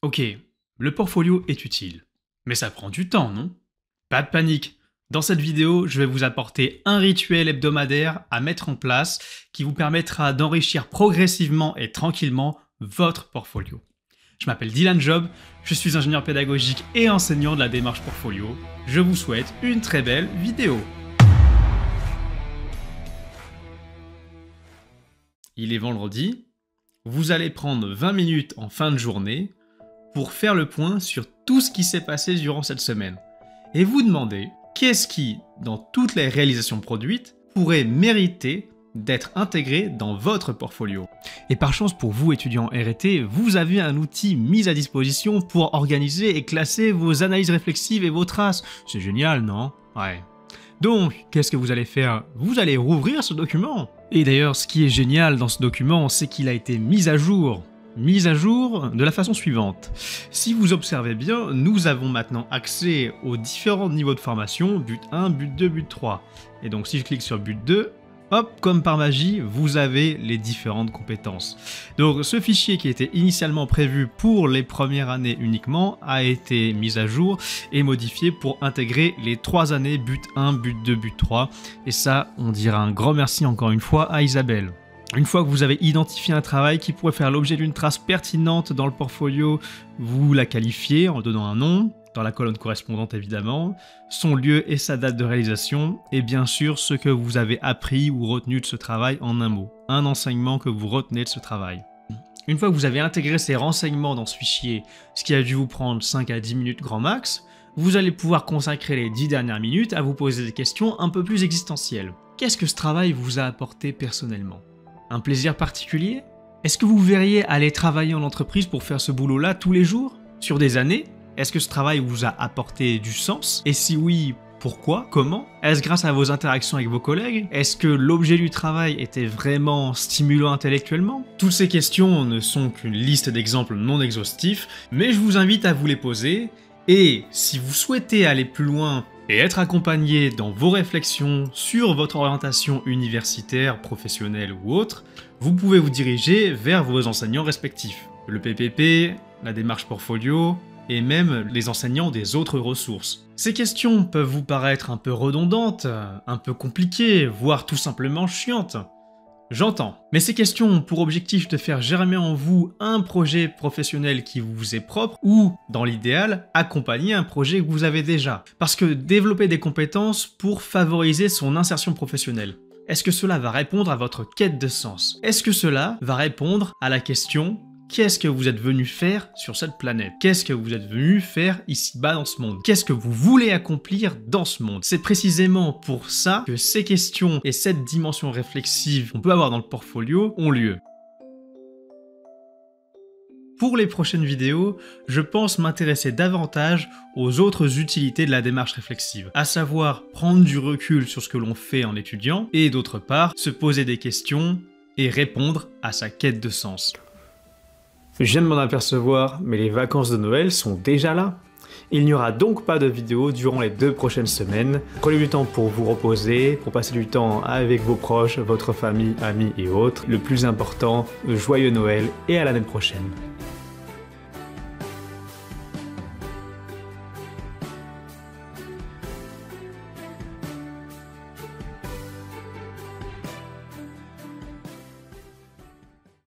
Ok, le portfolio est utile, mais ça prend du temps, non? Pas de panique. Dans cette vidéo, je vais vous apporter un rituel hebdomadaire à mettre en place qui vous permettra d'enrichir progressivement et tranquillement votre portfolio. Je m'appelle Dylan Job, je suis ingénieur pédagogique et enseignant de la démarche portfolio. Je vous souhaite une très belle vidéo. Il est vendredi, vous allez prendre 20 minutes en fin de journée pour faire le point sur tout ce qui s'est passé durant cette semaine. Et vous demandez qu'est-ce qui, dans toutes les réalisations produites, pourrait mériter d'être intégré dans votre portfolio. Et par chance pour vous étudiants RT, vous avez un outil mis à disposition pour organiser et classer vos analyses réflexives et vos traces. C'est génial, non? Ouais. Donc, qu'est-ce que vous allez faire? Vous allez rouvrir ce document. Et d'ailleurs, ce qui est génial dans ce document, c'est qu'il a été mis à jour. Mise à jour de la façon suivante. Si vous observez bien, nous avons maintenant accès aux différents niveaux de formation, but 1, but 2, but 3. Et donc si je clique sur but 2, hop, comme par magie, vous avez les différentes compétences. Donc ce fichier qui était initialement prévu pour les premières années uniquement a été mis à jour et modifié pour intégrer les 3 années but 1, but 2, but 3. Et ça, on dira un grand merci encore une fois à Isabelle. Une fois que vous avez identifié un travail qui pourrait faire l'objet d'une trace pertinente dans le portfolio, vous la qualifiez en donnant un nom, dans la colonne correspondante évidemment, son lieu et sa date de réalisation, et bien sûr ce que vous avez appris ou retenu de ce travail en un mot, un enseignement que vous retenez de ce travail. Une fois que vous avez intégré ces renseignements dans ce fichier, ce qui a dû vous prendre 5 à 10 minutes grand max, vous allez pouvoir consacrer les 10 dernières minutes à vous poser des questions un peu plus existentielles. Qu'est-ce que ce travail vous a apporté personnellement ? Un plaisir particulier? Est-ce que vous verriez aller travailler en entreprise pour faire ce boulot-là tous les jours? Sur des années? Est-ce que ce travail vous a apporté du sens? Et si oui, pourquoi? Comment? Est-ce grâce à vos interactions avec vos collègues? Est-ce que l'objet du travail était vraiment stimulant intellectuellement? Toutes ces questions ne sont qu'une liste d'exemples non exhaustifs, mais je vous invite à vous les poser. Et si vous souhaitez aller plus loin et être accompagné dans vos réflexions sur votre orientation universitaire, professionnelle ou autre, vous pouvez vous diriger vers vos enseignants respectifs. Le PPP, la démarche portfolio et même les enseignants des autres ressources. Ces questions peuvent vous paraître un peu redondantes, un peu compliquées, voire tout simplement chiantes. J'entends. Mais ces questions ont pour objectif de faire germer en vous un projet professionnel qui vous est propre ou, dans l'idéal, accompagner un projet que vous avez déjà. Parce que développer des compétences pour favoriser son insertion professionnelle. Est-ce que cela va répondre à votre quête de sens? Est-ce que cela va répondre à la question: qu'est-ce que vous êtes venu faire sur cette planète? Qu'est-ce que vous êtes venu faire ici-bas dans ce monde? Qu'est-ce que vous voulez accomplir dans ce monde? C'est précisément pour ça que ces questions et cette dimension réflexive qu'on peut avoir dans le portfolio ont lieu. Pour les prochaines vidéos, je pense m'intéresser davantage aux autres utilités de la démarche réflexive, à savoir prendre du recul sur ce que l'on fait en étudiant et d'autre part, se poser des questions et répondre à sa quête de sens. Je viens de m'en apercevoir, mais les vacances de Noël sont déjà là. Il n'y aura donc pas de vidéo durant les 2 prochaines semaines. Prenez du temps pour vous reposer, pour passer du temps avec vos proches, votre famille, amis et autres. Le plus important, joyeux Noël et à l'année prochaine.